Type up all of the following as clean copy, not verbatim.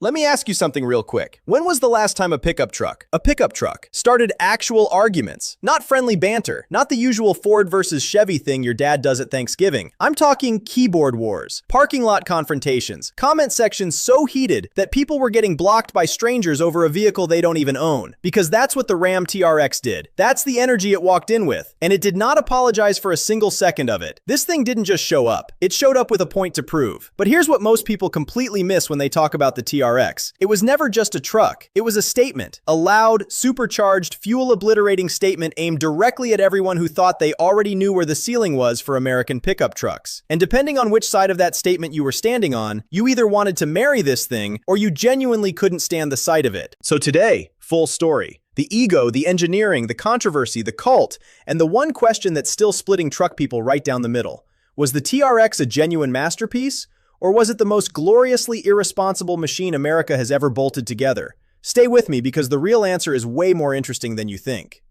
Let me ask you something real quick. When was the last time a pickup truck started actual arguments? Not friendly banter, not the usual Ford versus Chevy thing your dad does at Thanksgiving. I'm talking keyboard wars, parking lot confrontations, comment sections so heated that people were getting blocked by strangers over a vehicle they don't even own. Because that's what the RAM TRX did. That's the energy it walked in with. And it did not apologize for a single second of it. This thing didn't just show up. It showed up with a point to prove. But here's what most people completely miss when they talk about the TRX. It was never just a truck. It was a statement. A loud, supercharged, fuel-obliterating statement aimed directly at everyone who thought they already knew where the ceiling was for American pickup trucks. And depending on which side of that statement you were standing on, you either wanted to marry this thing or you genuinely couldn't stand the sight of it. So today, full story. The ego, the engineering, the controversy, the cult, and the one question that's still splitting truck people right down the middle. Was the TRX a genuine masterpiece? Or was it the most gloriously irresponsible machine America has ever bolted together? Stay with me because the real answer is way more interesting than you think.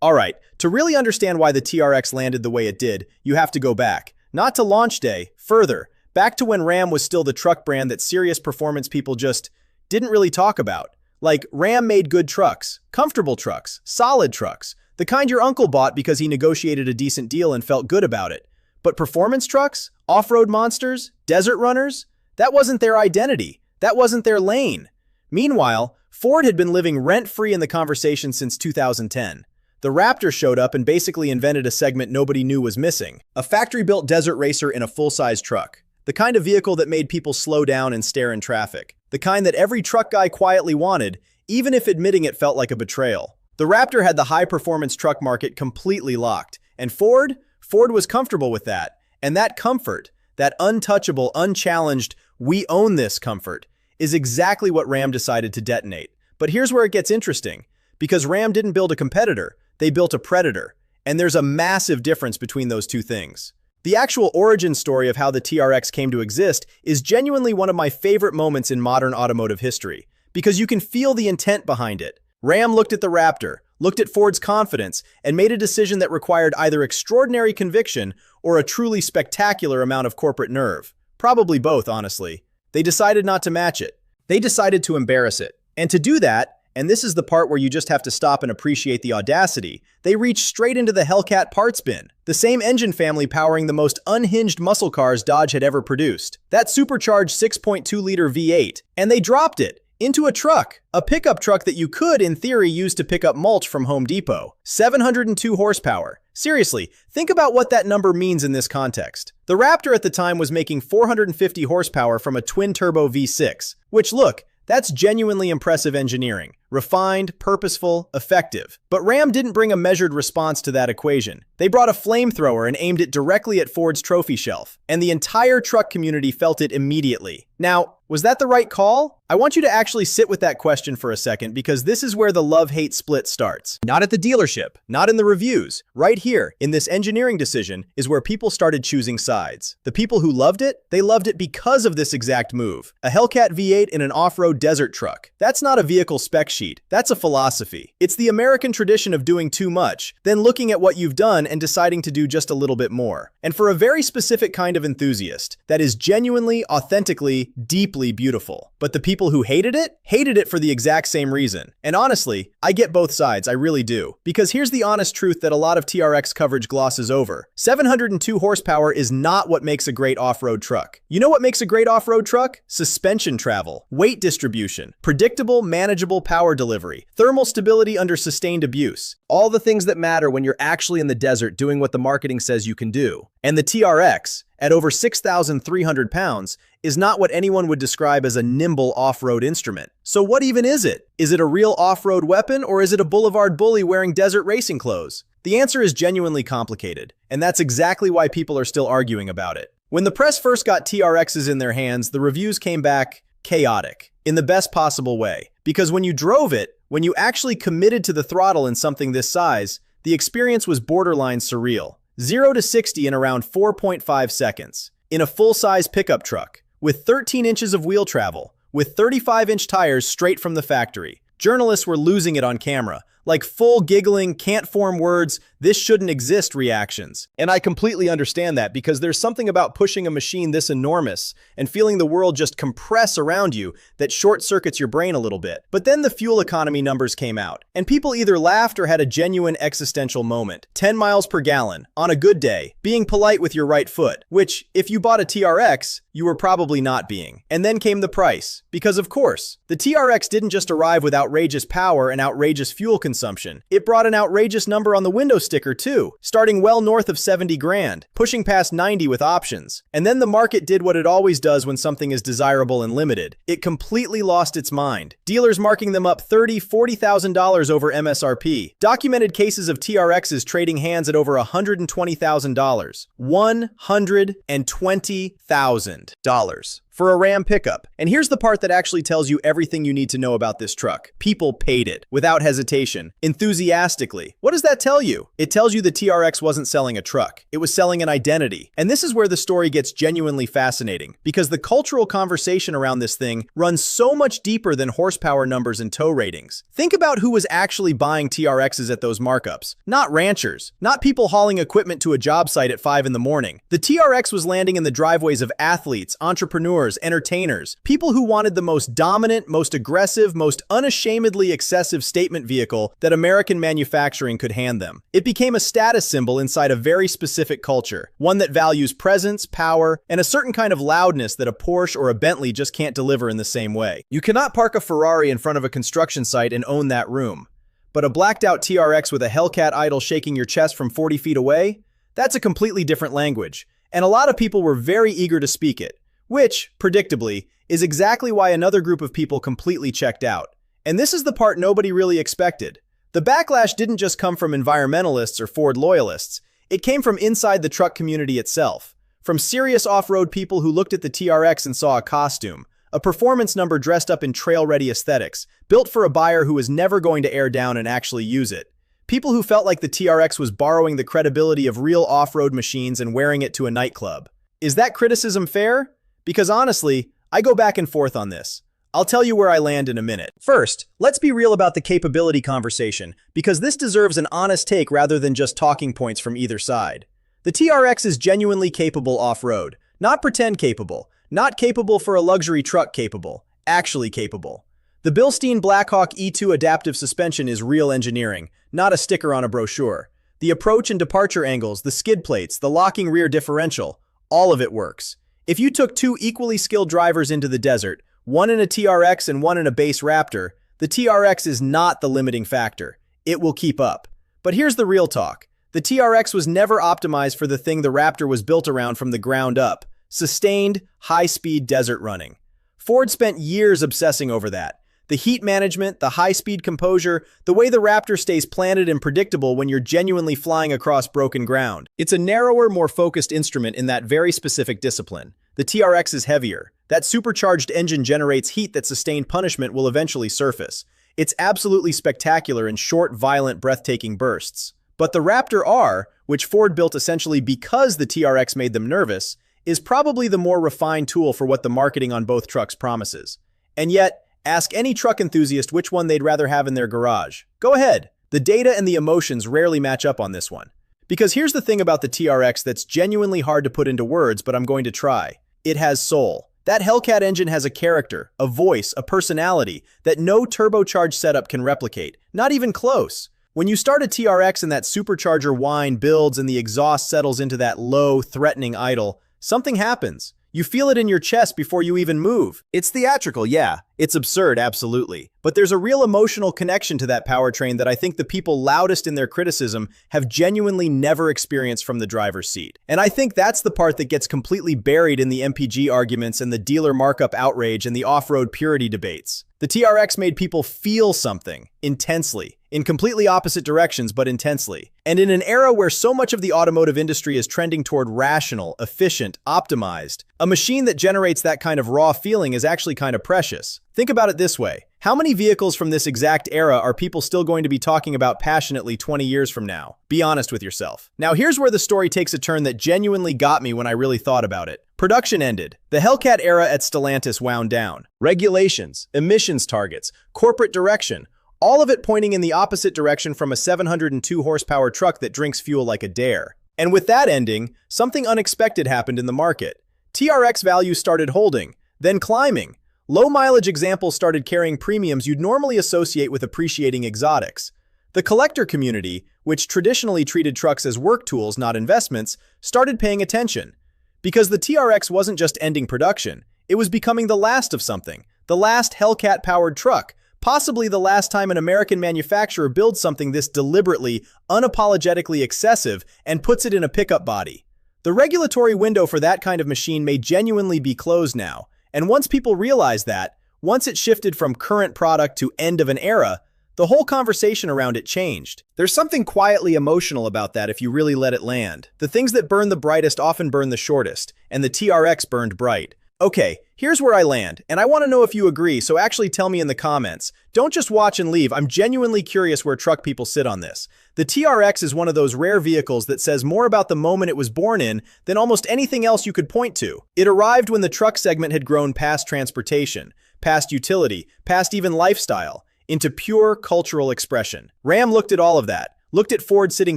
Alright, to really understand why the TRX landed the way it did, you have to go back. Not to launch day, further, back to when Ram was still the truck brand that serious performance people just didn't really talk about. Like, Ram made good trucks, comfortable trucks, solid trucks, the kind your uncle bought because he negotiated a decent deal and felt good about it. But performance trucks, off-road monsters, desert runners, that wasn't their identity. That wasn't their lane. Meanwhile, Ford had been living rent-free in the conversation since 2010. The Raptor showed up and basically invented a segment nobody knew was missing. A factory-built desert racer in a full-size truck. The kind of vehicle that made people slow down and stare in traffic. The kind that every truck guy quietly wanted, even if admitting it felt like a betrayal. The Raptor had the high-performance truck market completely locked. And Ford was comfortable with that. And that comfort, that untouchable, unchallenged, we own this comfort, is exactly what Ram decided to detonate. But here's where it gets interesting. Because Ram didn't build a competitor, they built a predator. And there's a massive difference between those two things. The actual origin story of how the TRX came to exist is genuinely one of my favorite moments in modern automotive history. Because you can feel the intent behind it. Ram looked at the Raptor, looked at Ford's confidence, and made a decision that required either extraordinary conviction or a truly spectacular amount of corporate nerve. Probably both, honestly. They decided not to match it. They decided to embarrass it. And to do that, and this is the part where you just have to stop and appreciate the audacity, they reached straight into the Hellcat parts bin, the same engine family powering the most unhinged muscle cars Dodge had ever produced. That supercharged 6.2-liter V8, and they dropped it into a truck, a pickup truck that you could, in theory, use to pick up mulch from Home Depot. 702 horsepower. Seriously, think about what that number means in this context. The Raptor at the time was making 450 horsepower from a twin-turbo V6, which, look, that's genuinely impressive engineering. Refined, purposeful, effective. But Ram didn't bring a measured response to that equation. They brought a flamethrower and aimed it directly at Ford's trophy shelf. And the entire truck community felt it immediately. Now, was that the right call? I want you to actually sit with that question for a second because this is where the love-hate split starts. Not at the dealership, not in the reviews. Right here, in this engineering decision, is where people started choosing sides. The people who loved it, they loved it because of this exact move. A Hellcat V8 in an off-road desert truck. That's not a vehicle spec sheet. That's a philosophy. It's the American tradition of doing too much, then looking at what you've done and deciding to do just a little bit more. And for a very specific kind of enthusiast, that is genuinely, authentically, deeply beautiful. But the people who hated it for the exact same reason. And honestly, I get both sides, I really do. Because here's the honest truth that a lot of TRX coverage glosses over. 702 horsepower is not what makes a great off-road truck. You know what makes a great off-road truck? Suspension travel, weight distribution, predictable, manageable power delivery, thermal stability under sustained abuse. All the things that matter when you're actually in the desert doing what the marketing says you can do. And the TRX, at over 6,300 pounds, is not what anyone would describe as a nimble off-road instrument. So what even is it? Is it a real off-road weapon or is it a boulevard bully wearing desert racing clothes? The answer is genuinely complicated, and that's exactly why people are still arguing about it. When the press first got TRXs in their hands, the reviews came back chaotic, in the best possible way. Because when you drove it, when you actually committed to the throttle in something this size, the experience was borderline surreal. 0 to 60 in around 4.5 seconds. In a full-size pickup truck, with 13 inches of wheel travel, with 35-inch tires straight from the factory. Journalists were losing it on camera, like full giggling, can't form words, this shouldn't exist reactions. And I completely understand that because there's something about pushing a machine this enormous and feeling the world just compress around you that short-circuits your brain a little bit. But then the fuel economy numbers came out, and people either laughed or had a genuine existential moment. 10 miles per gallon, on a good day, being polite with your right foot, which, if you bought a TRX, you were probably not being. And then came the price, because of course, the TRX didn't just arrive with outrageous power and outrageous fuel consumption. It brought an outrageous number on the window sticker too, starting well north of 70 grand, pushing past 90 with options. And then the market did what it always does when something is desirable and limited. It completely lost its mind. Dealers marking them up $30,000, $40,000 over MSRP. Documented cases of TRXs trading hands at over $120,000. $120,000 for a Ram pickup. And here's the part that actually tells you everything you need to know about this truck. People paid it, without hesitation, enthusiastically. What does that tell you? It tells you the TRX wasn't selling a truck. It was selling an identity. And this is where the story gets genuinely fascinating, because the cultural conversation around this thing runs so much deeper than horsepower numbers and tow ratings. Think about who was actually buying TRXs at those markups. Not ranchers, not people hauling equipment to a job site at 5 in the morning. The TRX was landing in the driveways of athletes, entrepreneurs, entertainers, people who wanted the most dominant, most aggressive, most unashamedly excessive statement vehicle that American manufacturing could hand them. It became a status symbol inside a very specific culture, one that values presence, power, and a certain kind of loudness that a Porsche or a Bentley just can't deliver in the same way. You cannot park a Ferrari in front of a construction site and own that room. But a blacked out TRX with a Hellcat idle shaking your chest from 40 feet away? That's a completely different language. And a lot of people were very eager to speak it. Which, predictably, is exactly why another group of people completely checked out. And this is the part nobody really expected. The backlash didn't just come from environmentalists or Ford loyalists. It came from inside the truck community itself. From serious off-road people who looked at the TRX and saw a costume, a performance number dressed up in trail-ready aesthetics, built for a buyer who was never going to air down and actually use it. People who felt like the TRX was borrowing the credibility of real off-road machines and wearing it to a nightclub. Is that criticism fair? Because honestly, I go back and forth on this. I'll tell you where I land in a minute. First, let's be real about the capability conversation, because this deserves an honest take rather than just talking points from either side. The TRX is genuinely capable off-road, not pretend capable, not capable for a luxury truck capable, actually capable. The Bilstein Blackhawk E2 adaptive suspension is real engineering, not a sticker on a brochure. The approach and departure angles, the skid plates, the locking rear differential, all of it works. If you took two equally skilled drivers into the desert, one in a TRX and one in a base Raptor, the TRX is not the limiting factor. It will keep up. But here's the real talk. The TRX was never optimized for the thing the Raptor was built around from the ground up: sustained, high-speed desert running. Ford spent years obsessing over that. The heat management, the high-speed composure, the way the Raptor stays planted and predictable when you're genuinely flying across broken ground. It's a narrower, more focused instrument in that very specific discipline. The TRX is heavier. That supercharged engine generates heat that sustained punishment will eventually surface. It's absolutely spectacular in short, violent, breathtaking bursts. But the Raptor R, which Ford built essentially because the TRX made them nervous, is probably the more refined tool for what the marketing on both trucks promises. And yet, ask any truck enthusiast which one they'd rather have in their garage. Go ahead. The data and the emotions rarely match up on this one. Because here's the thing about the TRX that's genuinely hard to put into words, but I'm going to try. It has soul. That Hellcat engine has a character, a voice, a personality that no turbocharged setup can replicate. Not even close. When you start a TRX and that supercharger whine builds and the exhaust settles into that low, threatening idle, something happens. You feel it in your chest before you even move. It's theatrical, yeah. It's absurd, absolutely. But there's a real emotional connection to that powertrain that I think the people loudest in their criticism have genuinely never experienced from the driver's seat. And I think that's the part that gets completely buried in the MPG arguments and the dealer markup outrage and the off-road purity debates. The TRX made people feel something, intensely, in completely opposite directions, but intensely. And in an era where so much of the automotive industry is trending toward rational, efficient, optimized, a machine that generates that kind of raw feeling is actually kind of precious. Think about it this way. How many vehicles from this exact era are people still going to be talking about passionately 20 years from now? Be honest with yourself. Now here's where the story takes a turn that genuinely got me when I really thought about it. Production ended. The Hellcat era at Stellantis wound down. Regulations, emissions targets, corporate direction, All of it pointing in the opposite direction from a 702 horsepower truck that drinks fuel like a dare. And with that ending, something unexpected happened in the market. TRX values started holding, then climbing. Low-mileage examples started carrying premiums you'd normally associate with appreciating exotics. The collector community, which traditionally treated trucks as work tools, not investments, started paying attention. Because the TRX wasn't just ending production, it was becoming the last of something, the last Hellcat-powered truck, possibly the last time an American manufacturer builds something this deliberately, unapologetically excessive and puts it in a pickup body. The regulatory window for that kind of machine may genuinely be closed now, and once people realized that, once it shifted from current product to end of an era, the whole conversation around it changed. There's something quietly emotional about that if you really let it land. The things that burn the brightest often burn the shortest, and the TRX burned bright. Okay, here's where I land, and I want to know if you agree, so actually tell me in the comments. Don't just watch and leave. I'm genuinely curious where truck people sit on this. The TRX is one of those rare vehicles that says more about the moment it was born in than almost anything else you could point to. It arrived when the truck segment had grown past transportation, past utility, past even lifestyle, into pure cultural expression. Ram looked at all of that, looked at Ford sitting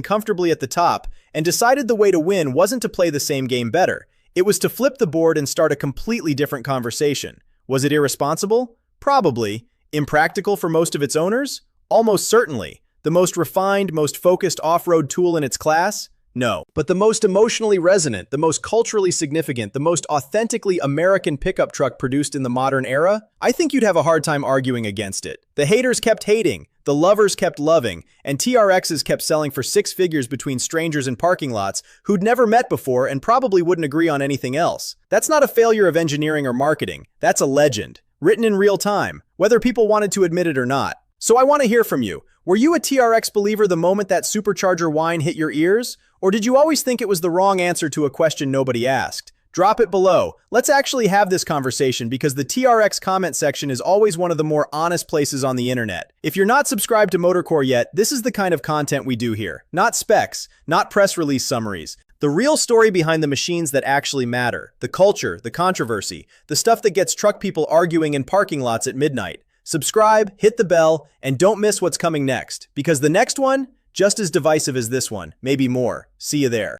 comfortably at the top, and decided the way to win wasn't to play the same game better. It was to flip the board and start a completely different conversation. Was it irresponsible? Probably. Impractical for most of its owners? Almost certainly. The most refined, most focused off-road tool in its class? No. But the most emotionally resonant, the most culturally significant, the most authentically American pickup truck produced in the modern era? I think you'd have a hard time arguing against it. The haters kept hating, the lovers kept loving, and TRXs kept selling for six figures between strangers in parking lots who'd never met before and probably wouldn't agree on anything else. That's not a failure of engineering or marketing. That's a legend, written in real time, whether people wanted to admit it or not. So I want to hear from you. Were you a TRX believer the moment that supercharger whine hit your ears? Or did you always think it was the wrong answer to a question nobody asked? Drop it below. Let's actually have this conversation because the TRX comment section is always one of the more honest places on the internet. If you're not subscribed to MotorCore yet, this is the kind of content we do here. Not specs, not press release summaries. The real story behind the machines that actually matter. The culture, the controversy, the stuff that gets truck people arguing in parking lots at midnight. Subscribe, hit the bell, and don't miss what's coming next. Because the next one, just as divisive as this one, maybe more. See you there.